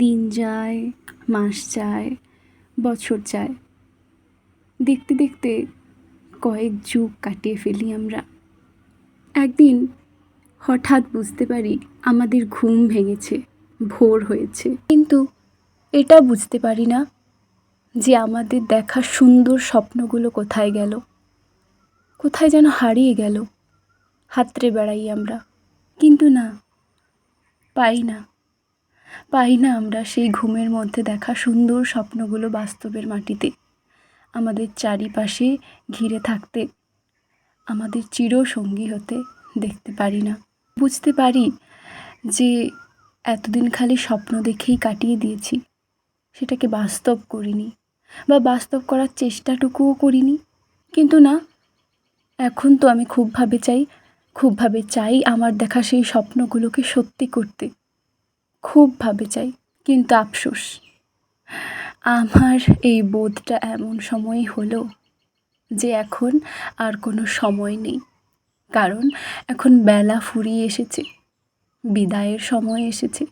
দিন যায়, মাস যায়, বছর যায়, দেখতে দেখতে কয়েক যুগ কাটিয়ে ফেলি আমরা। একদিন হঠাৎ বুঝতে পারি আমাদের ঘুম ভেঙেছে, ভোর হয়েছে, কিন্তু এটা বুঝতে পারি না যে আমাদের দেখা সুন্দর স্বপ্নগুলো কোথায় গেল, কোথায় যেন হারিয়ে গেল। হাতড়ে বেড়াই আমরা, কিন্তু না, পাই না আমরা সেই ঘুমের মধ্যে দেখা সুন্দর স্বপ্নগুলো বাস্তবের মাটিতে আমাদের চারিপাশে ঘিরে থাকতে, আমাদের চিরসঙ্গী হতে দেখতে পারি না। বুঝতে পারি যে এতদিন খালি স্বপ্ন দেখেই কাটিয়ে দিয়েছি, সেটাকে বাস্তব করিনি বা বাস্তব করার চেষ্টাটুকুও করিনি। কিন্তু না, এখন তো আমি খুবভাবে চাই আমার দেখা সেই স্বপ্নগুলোকে সত্যি করতে, খুবভাবে চাই। কিন্তু আফসোস, আমার এই বোধটা এমন সময়ই হলো যে এখন আর কোনো সময় নেই, কারণ এখন বেলা ফুরিয়ে এসেছে, বিদায়ের সময় এসেছে।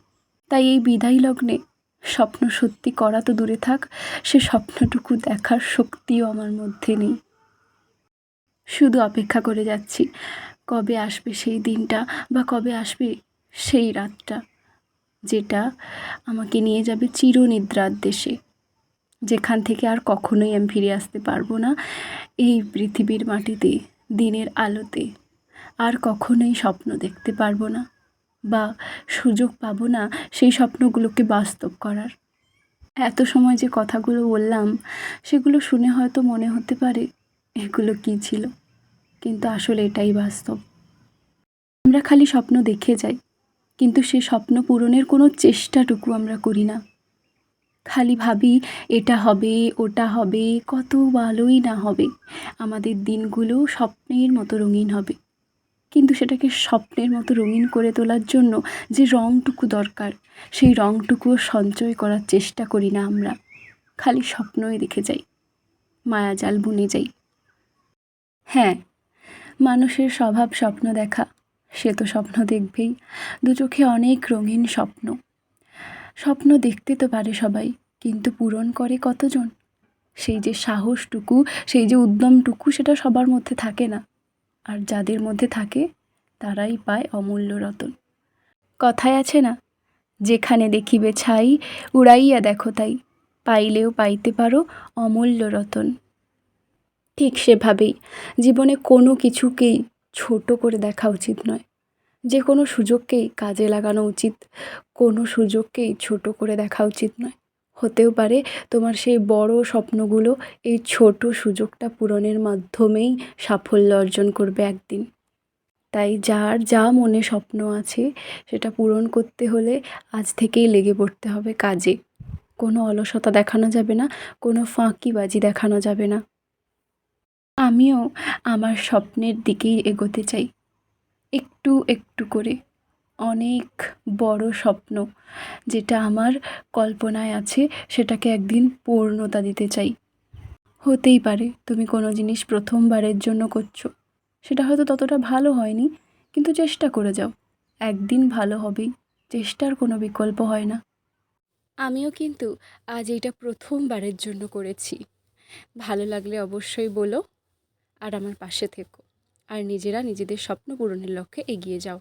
তাই এই বিদায় লগ্নে স্বপ্ন সত্যি করা তো দূরে থাক, সে স্বপ্নটুকু দেখার শক্তিও আমার মধ্যে নেই। শুধু অপেক্ষা করে যাচ্ছি কবে আসবে সেই দিনটা, বা কবে আসবে সেই রাতটা, যেটা আমাকে নিয়ে যাবে চিরনিদ্রার দেশে, যেখান থেকে আর কখনোই আমি ফিরে আসতে পারবো না। এই পৃথিবীর মাটিতে দিনের আলোতে আর কখনোই স্বপ্ন দেখতে পারবো না, বা সুযোগ পাবো না সেই স্বপ্নগুলোকে বাস্তব করার। এত সময় যে কথাগুলো বললাম, সেগুলো শুনে হয়তো মনে হতে পারে এগুলো কী ছিল, কিন্তু আসলে এটাই বাস্তব। আমরা খালি স্বপ্ন দেখে যাই, কিন্তু সে স্বপ্ন পূরণের কোনো চেষ্টাটুকু আমরা করি না। খালি ভাবি এটা হবে, ওটা হবে, কত ভালোই না হবে, আমাদের দিনগুলো স্বপ্নের মতো রঙিন হবে। কিন্তু সেটাকে স্বপ্নের মতো রঙিন করে তোলার জন্য যে রঙটুকু দরকার, সেই রঙটুকুও সঞ্চয় করার চেষ্টা করি না আমরা। খালি স্বপ্নই দেখে যাই, মায়াজাল বুনে যাই। হ্যাঁ, মানুষের স্বভাব স্বপ্ন দেখা, সে তো স্বপ্ন দেখবেই, দু চোখে অনেক রঙিন স্বপ্ন। স্বপ্ন দেখতে তো পারে সবাই, কিন্তু পূরণ করে কতজন? সেই যে সাহসটুকু, সেই যে উদ্যমটুকু, সেটা সবার মধ্যে থাকে না। আর যাদের মধ্যে থাকে তারাই পায় অমূল্য রতন। কথায় আছে না, যেখানে দেখিবে ছাই, উড়াইয়া দেখো তাই, পাইলেও পাইতে পারো অমূল্য রতন। ঠিক সেভাবেই জীবনে কোনো কিছুকেই ছোট করে দেখা উচিত নয়, যে কোনো সুযোগকেই কাজে লাগানো উচিত, কোনো সুযোগকেই ছোট করে দেখা উচিত নয়। হতেও পারে তোমার সেই বড় স্বপ্নগুলো এই ছোট সুযোগটা পূরণের মাধ্যমেই সাফল্য অর্জন করবে একদিন। তাই যার যা মনে স্বপ্ন আছে, সেটা পূরণ করতে হলে আজ থেকেই লেগে পড়তে হবে কাজে। কোনো অলসতা দেখানো যাবে না, কোনো ফাঁকিবাজি দেখানো যাবে না। আমিও আমার স্বপ্নের দিকেই এগোতে চাই, একটু একটু করে। অনেক বড় স্বপ্ন যেটা আমার কল্পনায় আছে, সেটাকে একদিন পূর্ণতা দিতে চাই। হতেই পারে তুমি কোনো জিনিস প্রথমবারের জন্য করছো, সেটা হয়তো ততটা ভালো হয়নি, কিন্তু চেষ্টা করে যাও, একদিন ভালো হবেই। চেষ্টার কোনো বিকল্প হয় না। আমিও কিন্তু আজ এইটা প্রথমবারের জন্য করেছি। ভালো লাগলে অবশ্যই বলো, আর আমার পাশে থেকো, আর নিজেরা নিজেদের স্বপ্ন পূরণের লক্ষ্যে এগিয়ে যাও।